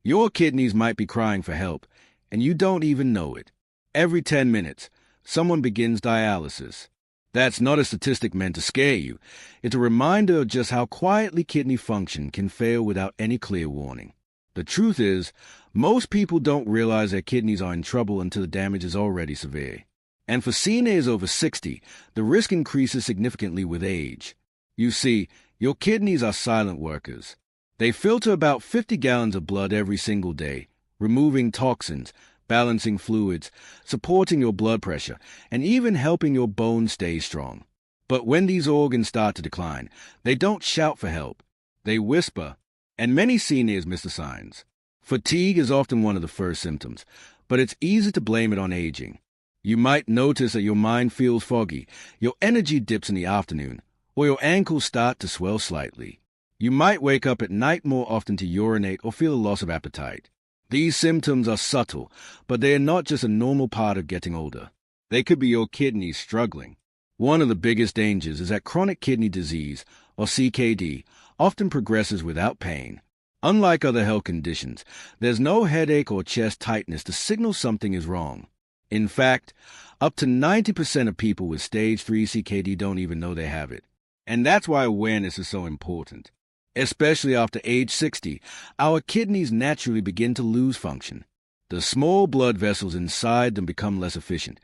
Your kidneys might be crying for help, and you don't even know it. Every 10 minutes, someone begins dialysis. That's not a statistic meant to scare you. It's a reminder of just how quietly kidney function can fail without any clear warning. The truth is, most people don't realize their kidneys are in trouble until the damage is already severe. And for seniors over 60, the risk increases significantly with age. You see, your kidneys are silent workers. They filter about 50 gallons of blood every single day, removing toxins, balancing fluids, supporting your blood pressure, and even helping your bones stay strong. But when these organs start to decline, they don't shout for help. They whisper, and many seniors miss the signs. Fatigue is often one of the first symptoms, but it's easy to blame it on aging. You might notice that your mind feels foggy, your energy dips in the afternoon, or your ankles start to swell slightly. You might wake up at night more often to urinate or feel a loss of appetite. These symptoms are subtle, but they are not just a normal part of getting older. They could be your kidneys struggling. One of the biggest dangers is that chronic kidney disease, or CKD, often progresses without pain. Unlike other health conditions, there's no headache or chest tightness to signal something is wrong. In fact, up to 90% of people with stage 3 CKD don't even know they have it. And that's why awareness is so important. Especially after age 60, our kidneys naturally begin to lose function. The small blood vessels inside them become less efficient,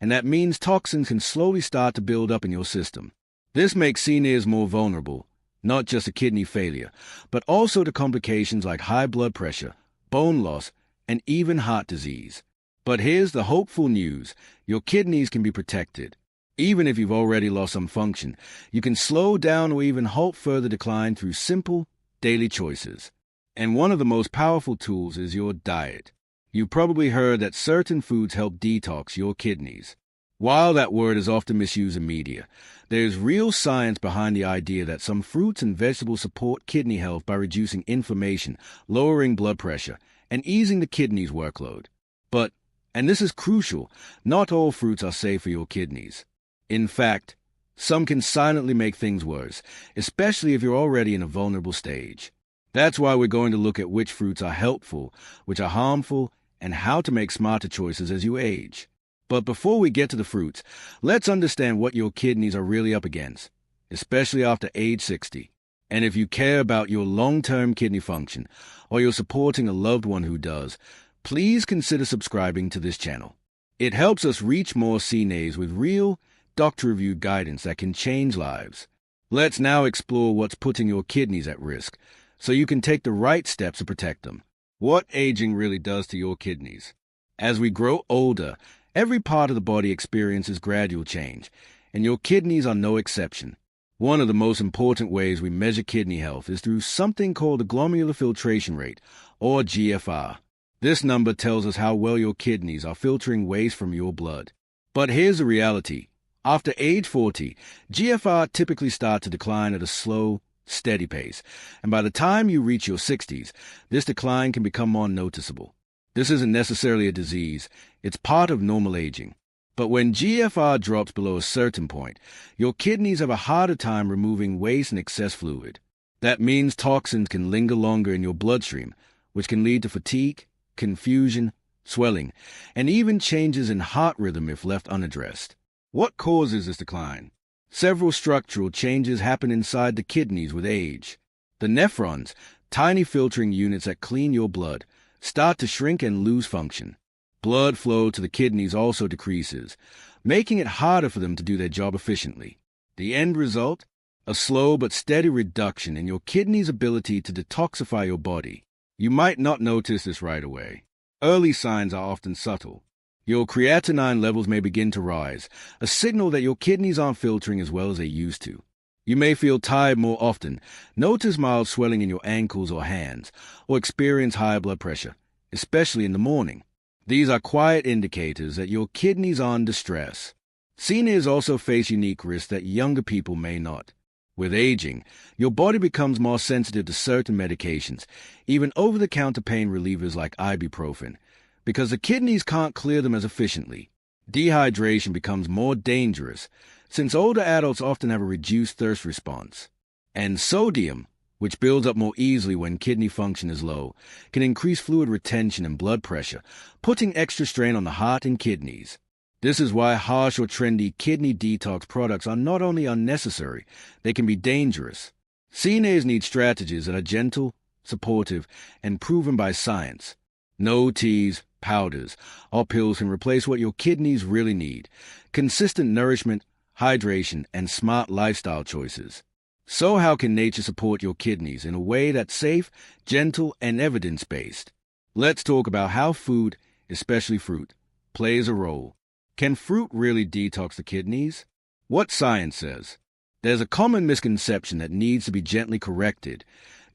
and that means toxins can slowly start to build up in your system. This makes seniors more vulnerable, not just to kidney failure, but also to complications like high blood pressure, bone loss, and even heart disease. But here's the hopeful news. Your kidneys can be protected. Even if you've already lost some function, you can slow down or even halt further decline through simple, daily choices. And one of the most powerful tools is your diet. You've probably heard that certain foods help detox your kidneys. While that word is often misused in media, there's real science behind the idea that some fruits and vegetables support kidney health by reducing inflammation, lowering blood pressure, and easing the kidney's workload. But, and this is crucial, not all fruits are safe for your kidneys. In fact, some can silently make things worse, especially if you're already in a vulnerable stage. That's why we're going to look at which fruits are helpful, which are harmful, and how to make smarter choices as you age. But before we get to the fruits, let's understand what your kidneys are really up against, especially after age 60. And if you care about your long-term kidney function, or you're supporting a loved one who does, please consider subscribing to this channel. It helps us reach more seniors with real, doctor-reviewed guidance that can change lives. Let's now explore what's putting your kidneys at risk, so you can take the right steps to protect them. What aging really does to your kidneys. As we grow older, every part of the body experiences gradual change, and your kidneys are no exception. One of the most important ways we measure kidney health is through something called the glomerular filtration rate, or GFR. This number tells us how well your kidneys are filtering waste from your blood. But here's the reality. After age 40, GFR typically starts to decline at a slow, steady pace, and by the time you reach your 60s, this decline can become more noticeable. This isn't necessarily a disease, it's part of normal aging. But when GFR drops below a certain point, your kidneys have a harder time removing waste and excess fluid. That means toxins can linger longer in your bloodstream, which can lead to fatigue, confusion, swelling, and even changes in heart rhythm if left unaddressed. What causes this decline? Several structural changes happen inside the kidneys with age. The nephrons, tiny filtering units that clean your blood, start to shrink and lose function. Blood flow to the kidneys also decreases, making it harder for them to do their job efficiently. The end result? A slow but steady reduction in your kidney's ability to detoxify your body. You might not notice this right away. Early signs are often subtle. Your creatinine levels may begin to rise, a signal that your kidneys aren't filtering as well as they used to. You may feel tired more often, notice mild swelling in your ankles or hands, or experience high blood pressure, especially in the morning. These are quiet indicators that your kidneys are under stress. Seniors also face unique risks that younger people may not. With aging, your body becomes more sensitive to certain medications, even over-the-counter pain relievers like ibuprofen, because the kidneys can't clear them as efficiently. Dehydration becomes more dangerous, since older adults often have a reduced thirst response. And sodium, which builds up more easily when kidney function is low, can increase fluid retention and blood pressure, putting extra strain on the heart and kidneys. This is why harsh or trendy kidney detox products are not only unnecessary, they can be dangerous. CNAs need strategies that are gentle, supportive, and proven by science. No teas, powders, or pills can replace what your kidneys really need: consistent nourishment, hydration, and smart lifestyle choices. So how can nature support your kidneys in a way that's safe, gentle, and evidence-based? Let's talk about how food, especially fruit, plays a role. Can fruit really detox the kidneys? What science says? There's a common misconception that needs to be gently corrected: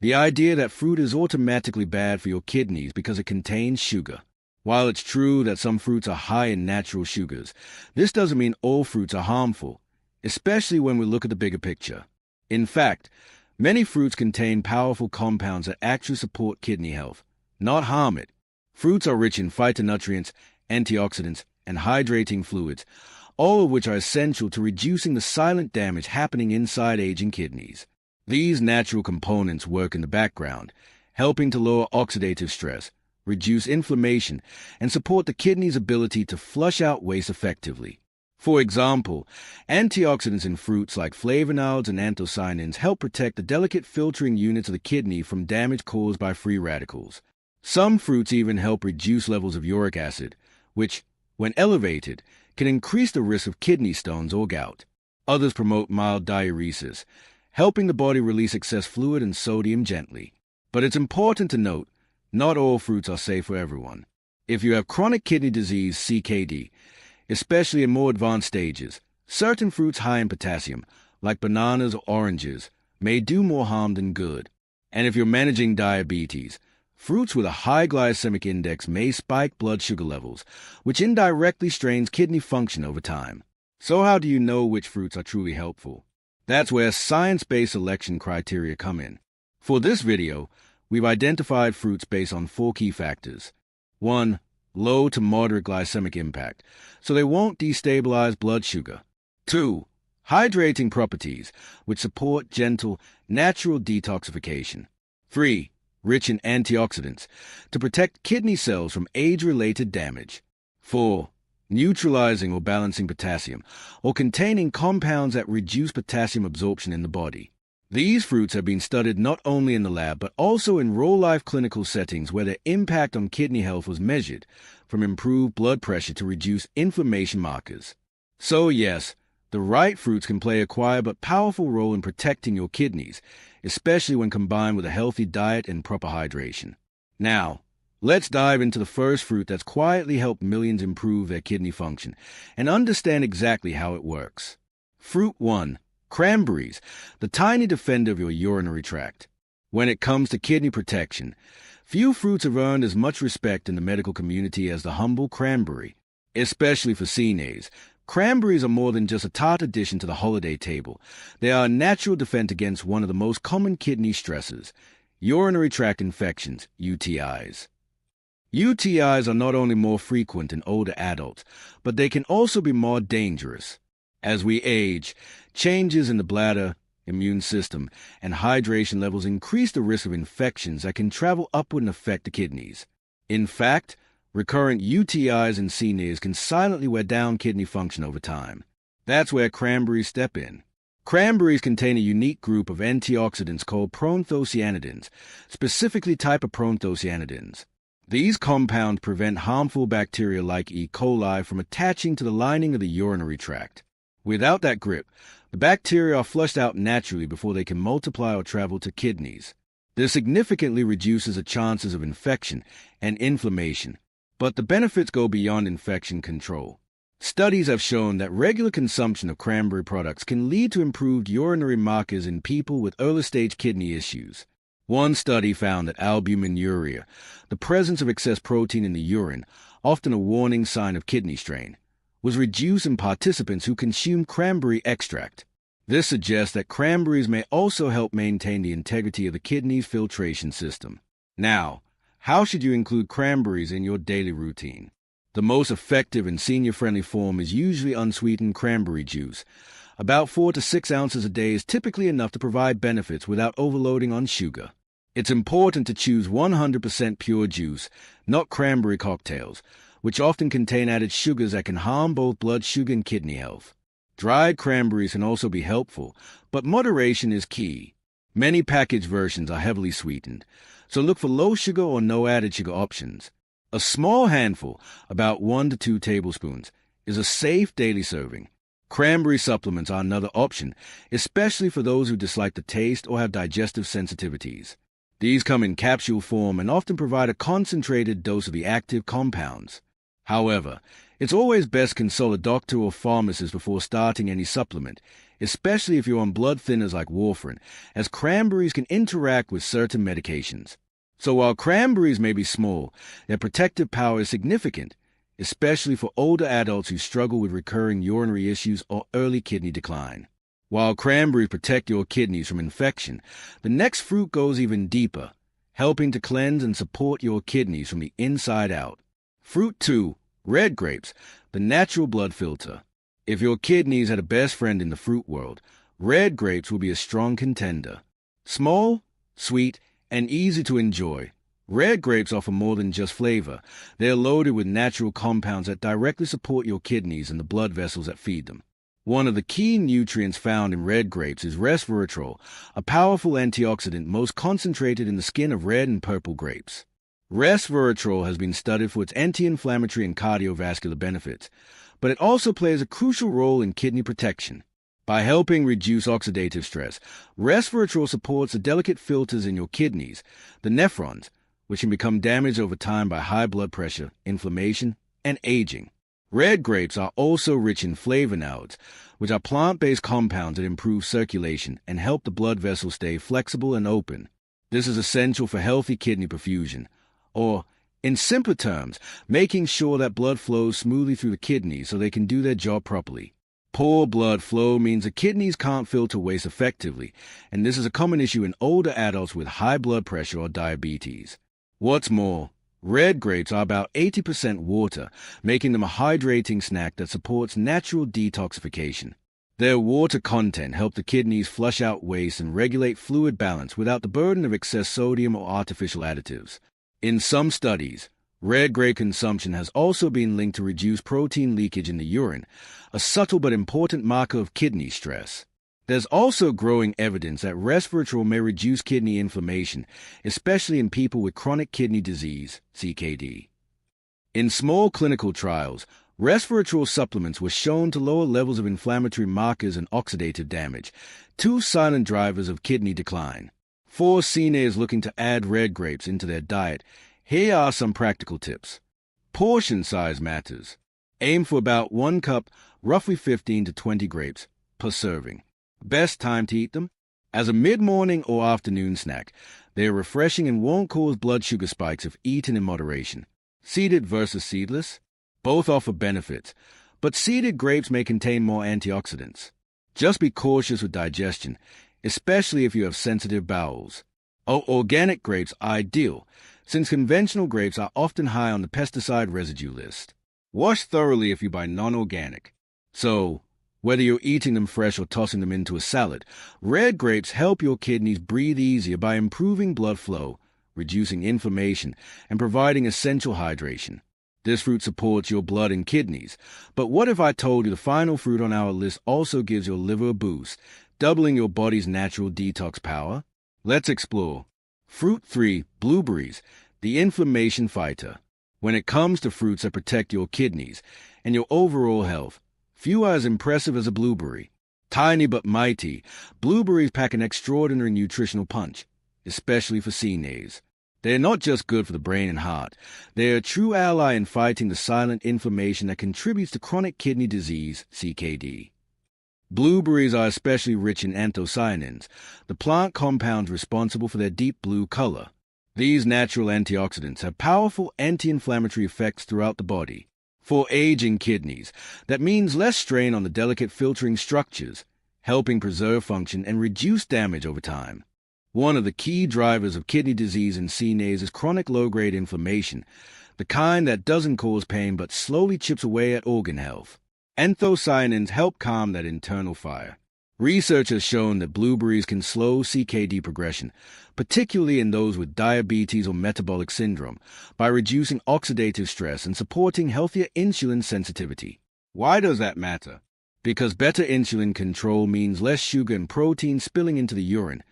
the idea that fruit is automatically bad for your kidneys because it contains sugar. While it's true that some fruits are high in natural sugars, this doesn't mean all fruits are harmful, especially when we look at the bigger picture. In fact, many fruits contain powerful compounds that actually support kidney health, not harm it. Fruits are rich in phytonutrients, antioxidants, and hydrating fluids, all of which are essential to reducing the silent damage happening inside aging kidneys. These natural components work in the background, helping to lower oxidative stress, reduce inflammation, and support the kidney's ability to flush out waste effectively. For example, antioxidants in fruits like flavonoids and anthocyanins help protect the delicate filtering units of the kidney from damage caused by free radicals. Some fruits even help reduce levels of uric acid, which, when elevated, can increase the risk of kidney stones or gout. Others promote mild diuresis, helping the body release excess fluid and sodium gently. But it's important to note, not all fruits are safe for everyone. If you have chronic kidney disease, CKD, especially in more advanced stages, certain fruits high in potassium, like bananas or oranges, may do more harm than good. And if you're managing diabetes, fruits with a high glycemic index may spike blood sugar levels, which indirectly strains kidney function over time. So how do you know which fruits are truly helpful? That's where science-based selection criteria come in. For this video, we've identified fruits based on 4 key factors. 1. Low to moderate glycemic impact, so they won't destabilize blood sugar. 2. Hydrating properties, which support gentle, natural detoxification. 3. Rich in antioxidants, to protect kidney cells from age-related damage. 4. Neutralizing or balancing potassium, or containing compounds that reduce potassium absorption in the body. These fruits have been studied not only in the lab but also in real-life clinical settings where their impact on kidney health was measured, from improved blood pressure to reduced inflammation markers. So yes, the right fruits can play a quiet but powerful role in protecting your kidneys, especially when combined with a healthy diet and proper hydration. Now, let's dive into the first fruit that's quietly helped millions improve their kidney function and understand exactly how it works. Fruit 1. Cranberries, the tiny defender of your urinary tract. When it comes to kidney protection, few fruits have earned as much respect in the medical community as the humble cranberry. Especially for CNAs, cranberries are more than just a tart addition to the holiday table. They are a natural defense against one of the most common kidney stressors: urinary tract infections, UTIs. UTIs are not only more frequent in older adults, but they can also be more dangerous. As we age, changes in the bladder, immune system, and hydration levels increase the risk of infections that can travel upward and affect the kidneys. In fact, recurrent UTIs and CNAs can silently wear down kidney function over time. That's where cranberries step in. Cranberries contain a unique group of antioxidants called proanthocyanidins, specifically type of proanthocyanidins. These compounds prevent harmful bacteria like E. coli from attaching to the lining of the urinary tract. Without that grip, the bacteria are flushed out naturally before they can multiply or travel to kidneys. This significantly reduces the chances of infection and inflammation, but the benefits go beyond infection control. Studies have shown that regular consumption of cranberry products can lead to improved urinary markers in people with early-stage kidney issues. One study found that albuminuria, the presence of excess protein in the urine, often a warning sign of kidney strain, was reduced in participants who consumed cranberry extract. This suggests that cranberries may also help maintain the integrity of the kidney's filtration system. Now, how should you include cranberries in your daily routine? The most effective and senior-friendly form is usually unsweetened cranberry juice, About 4 to 6 ounces a day is typically enough to provide benefits without overloading on sugar. It's important to choose 100% pure juice, not cranberry cocktails, which often contain added sugars that can harm both blood sugar and kidney health. Dried cranberries can also be helpful, but moderation is key. Many packaged versions are heavily sweetened, so look for low sugar or no added sugar options. A small handful, about 1 to 2 tablespoons, is a safe daily serving. Cranberry supplements are another option, especially for those who dislike the taste or have digestive sensitivities. These come in capsule form and often provide a concentrated dose of the active compounds. However, it's always best to consult a doctor or pharmacist before starting any supplement, especially if you're on blood thinners like warfarin, as cranberries can interact with certain medications. So while cranberries may be small, their protective power is significant, especially for older adults who struggle with recurring urinary issues or early kidney decline. While cranberries protect your kidneys from infection, the next fruit goes even deeper, helping to cleanse and support your kidneys from the inside out. Fruit 2, red grapes, the natural blood filter. If your kidneys had a best friend in the fruit world, red grapes will be a strong contender. Small, sweet, and easy to enjoy, red grapes offer more than just flavor. They're loaded with natural compounds that directly support your kidneys and the blood vessels that feed them. One of the key nutrients found in red grapes is resveratrol, a powerful antioxidant most concentrated in the skin of red and purple grapes. Resveratrol has been studied for its anti-inflammatory and cardiovascular benefits, but it also plays a crucial role in kidney protection. By helping reduce oxidative stress, resveratrol supports the delicate filters in your kidneys, the nephrons, which can become damaged over time by high blood pressure, inflammation, and aging. Red grapes are also rich in flavonoids, which are plant-based compounds that improve circulation and help the blood vessels stay flexible and open. This is essential for healthy kidney perfusion, or, in simpler terms, making sure that blood flows smoothly through the kidneys so they can do their job properly. Poor blood flow means the kidneys can't filter waste effectively, and this is a common issue in older adults with high blood pressure or diabetes. What's more, red grapes are about 80% water, making them a hydrating snack that supports natural detoxification. Their water content helps the kidneys flush out waste and regulate fluid balance without the burden of excess sodium or artificial additives. In some studies, red grape consumption has also been linked to reduced protein leakage in the urine, a subtle but important marker of kidney stress. There's also growing evidence that resveratrol may reduce kidney inflammation, especially in people with chronic kidney disease, CKD. In small clinical trials, resveratrol supplements were shown to lower levels of inflammatory markers and oxidative damage, two silent drivers of kidney decline. For seniors looking to add red grapes into their diet, here are some practical tips. Portion size matters. Aim for about 1 cup, roughly 15 to 20 grapes, per serving. Best time to eat them? As a mid-morning or afternoon snack. They are refreshing and won't cause blood sugar spikes if eaten in moderation. Seeded versus seedless? Both offer benefits, but seeded grapes may contain more antioxidants. Just be cautious with digestion, especially if you have sensitive bowels. Organic grapes are ideal, since conventional grapes are often high on the pesticide residue list. Wash thoroughly if you buy non-organic. So, whether you're eating them fresh or tossing them into a salad, red grapes help your kidneys breathe easier by improving blood flow, reducing inflammation, and providing essential hydration. This fruit supports your blood and kidneys. But what if I told you the final fruit on our list also gives your liver a boost, doubling your body's natural detox power? Let's explore. Fruit 3, blueberries, the inflammation fighter. When it comes to fruits that protect your kidneys and your overall health, few are as impressive as a blueberry. Tiny but mighty, blueberries pack an extraordinary nutritional punch, especially for seniors. They're not just good for the brain and heart. They're a true ally in fighting the silent inflammation that contributes to chronic kidney disease, CKD. Blueberries are especially rich in anthocyanins, the plant compounds responsible for their deep blue color. These natural antioxidants have powerful anti-inflammatory effects throughout the body. For aging kidneys, that means less strain on the delicate filtering structures, helping preserve function and reduce damage over time. One of the key drivers of kidney disease in seniors is chronic low-grade inflammation, the kind that doesn't cause pain but slowly chips away at organ health. Anthocyanins help calm that internal fire. Research has shown that blueberries can slow CKD progression, particularly in those with diabetes or metabolic syndrome, by reducing oxidative stress and supporting healthier insulin sensitivity. Why does that matter? Because better insulin control means less sugar and protein spilling into the urine,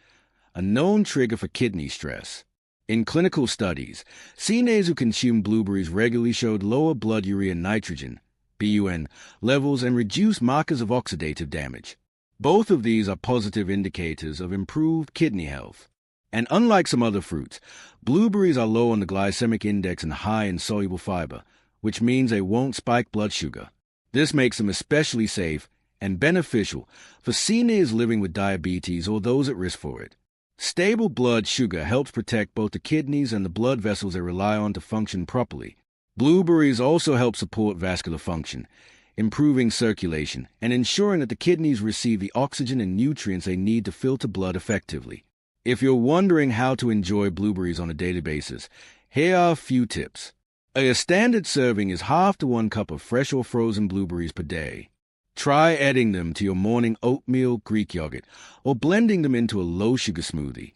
a known trigger for kidney stress. In clinical studies, CNAs who consumed blueberries regularly showed lower blood urea nitrogen, BUN, levels and reduced markers of oxidative damage. Both of these are positive indicators of improved kidney health. And unlike some other fruits, blueberries are low on the glycemic index and high in soluble fiber, which means they won't spike blood sugar. This makes them especially safe and beneficial for seniors living with diabetes or those at risk for it. Stable blood sugar helps protect both the kidneys and the blood vessels they rely on to function properly. Blueberries also help support vascular function, improving circulation, and ensuring that the kidneys receive the oxygen and nutrients they need to filter blood effectively. If you're wondering how to enjoy blueberries on a daily basis, here are a few tips. A standard serving is half to 1 cup of fresh or frozen blueberries per day. Try adding them to your morning oatmeal Greek yogurt or blending them into a low-sugar smoothie.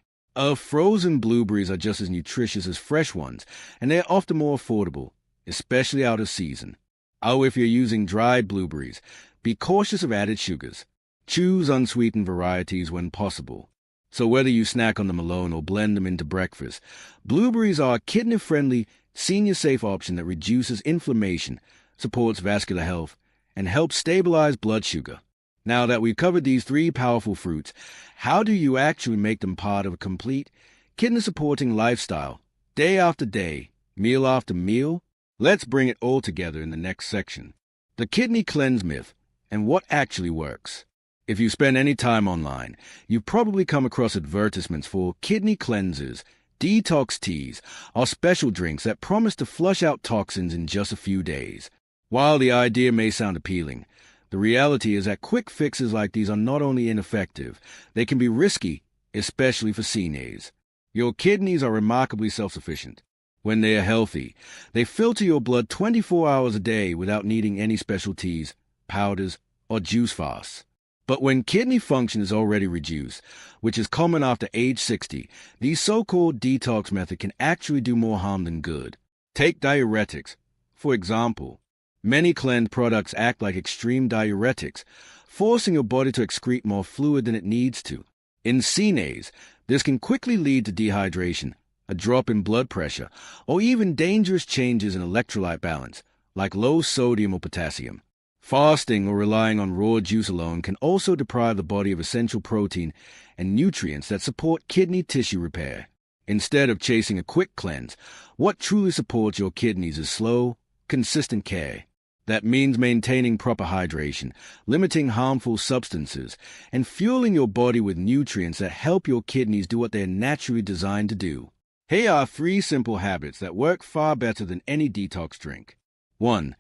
Frozen blueberries are just as nutritious as fresh ones, and they're often more affordable, especially out of season. If you're using dried blueberries, be cautious of added sugars. Choose unsweetened varieties when possible. So whether you snack on them alone or blend them into breakfast, blueberries are a kidney-friendly, senior-safe option that reduces inflammation, supports vascular health, and helps stabilize blood sugar. Now that we've covered these 3 powerful fruits, how do you actually make them part of a complete, kidney-supporting lifestyle, day after day, meal after meal? Let's bring it all together in the next section. The kidney cleanse myth and what actually works. If you spend any time online, you've probably come across advertisements for kidney cleansers, detox teas, or special drinks that promise to flush out toxins in just a few days. While the idea may sound appealing, the reality is that quick fixes like these are not only ineffective, they can be risky, especially for seniors. Your kidneys are remarkably self-sufficient. When they are healthy, they filter your blood 24 hours a day without needing any special teas, powders, or juice fasts. But when kidney function is already reduced, which is common after age 60, these so-called detox methods can actually do more harm than good. Take diuretics, for example. Many cleanse products act like extreme diuretics, forcing your body to excrete more fluid than it needs to. In seniors, this can quickly lead to dehydration, a drop in blood pressure, or even dangerous changes in electrolyte balance, like low sodium or potassium. Fasting or relying on raw juice alone can also deprive the body of essential protein and nutrients that support kidney tissue repair. Instead of chasing a quick cleanse, what truly supports your kidneys is slow, consistent care. That means maintaining proper hydration, limiting harmful substances, and fueling your body with nutrients that help your kidneys do what they're naturally designed to do. Here are 3 simple habits that work far better than any detox drink. 1.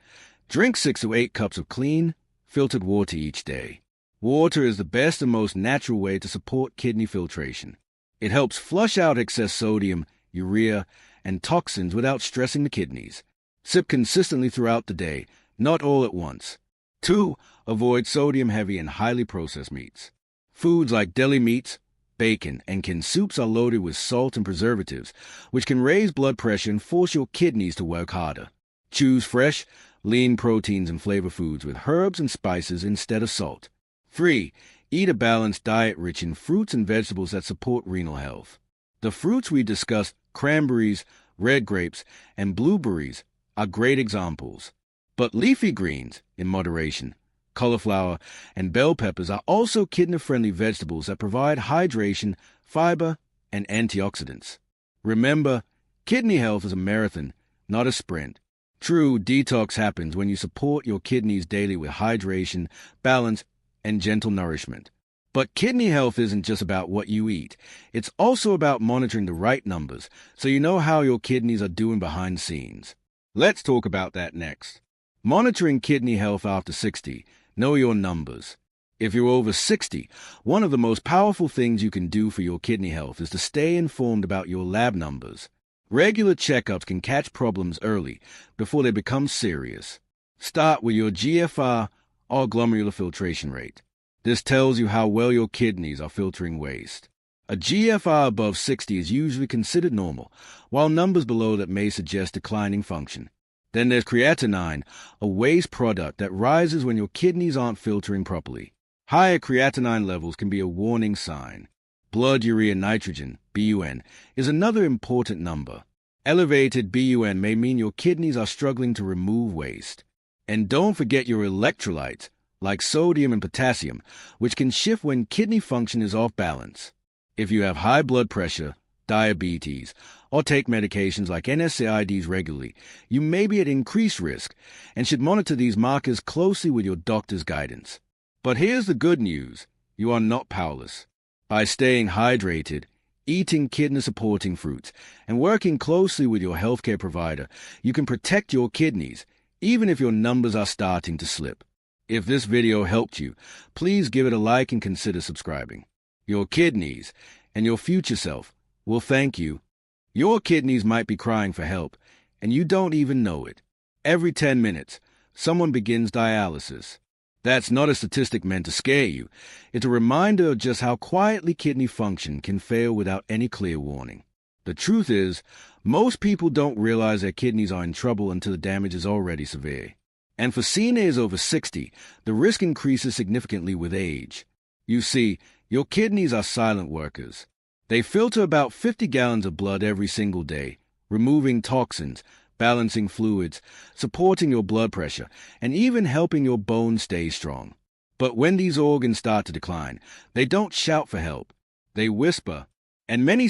Drink 6 to 8 cups of clean, filtered water each day. Water is the best and most natural way to support kidney filtration. It helps flush out excess sodium, urea, and toxins without stressing the kidneys. Sip consistently throughout the day, not all at once. 2. Avoid sodium-heavy and highly processed meats. Foods like deli meats, bacon, and canned soups are loaded with salt and preservatives, which can raise blood pressure and force your kidneys to work harder. Choose fresh, lean proteins and flavor foods with herbs and spices instead of salt. 3. Eat a balanced diet rich in fruits and vegetables that support renal health. The fruits we discussed, cranberries, red grapes, and blueberries, are great examples. But leafy greens, in moderation, cauliflower, and bell peppers are also kidney-friendly vegetables that provide hydration, fiber, and antioxidants. Remember, kidney health is a marathon, not a sprint. True detox happens when you support your kidneys daily with hydration, balance, and gentle nourishment. But kidney health isn't just about what you eat. It's also about monitoring the right numbers so you know how your kidneys are doing behind the scenes. Let's talk about that next. Monitoring kidney health after 60. Know your numbers. If you're over 60, one of the most powerful things you can do for your kidney health is to stay informed about your lab numbers. Regular checkups can catch problems early before they become serious. Start with your GFR or glomerular filtration rate. This tells you how well your kidneys are filtering waste. A GFR above 60 is usually considered normal, while numbers below that may suggest declining function. Then there's creatinine, a waste product that rises when your kidneys aren't filtering properly. Higher creatinine levels can be a warning sign. Blood urea nitrogen, BUN, is another important number. Elevated BUN may mean your kidneys are struggling to remove waste. And don't forget your electrolytes, like sodium and potassium, which can shift when kidney function is off balance. If you have high blood pressure, diabetes, or take medications like NSAIDs regularly, you may be at increased risk and should monitor these markers closely with your doctor's guidance. But here's the good news. You are not powerless. By staying hydrated, eating kidney-supporting fruits, and working closely with your healthcare provider, you can protect your kidneys, even if your numbers are starting to slip. If this video helped you, please give it a like and consider subscribing. Your kidneys and your future self will thank you. Your kidneys might be crying for help, and you don't even know it. Every 10 minutes, someone begins dialysis. That's not a statistic meant to scare you. It's a reminder of just how quietly kidney function can fail without any clear warning. The truth is, most people don't realize their kidneys are in trouble until the damage is already severe. And for seniors over 60, the risk increases significantly with age. You see, your kidneys are silent workers. They filter about 50 gallons of blood every single day, removing toxins, balancing fluids, supporting your blood pressure, and even helping your bones stay strong. But when these organs start to decline, they don't shout for help. They whisper, and many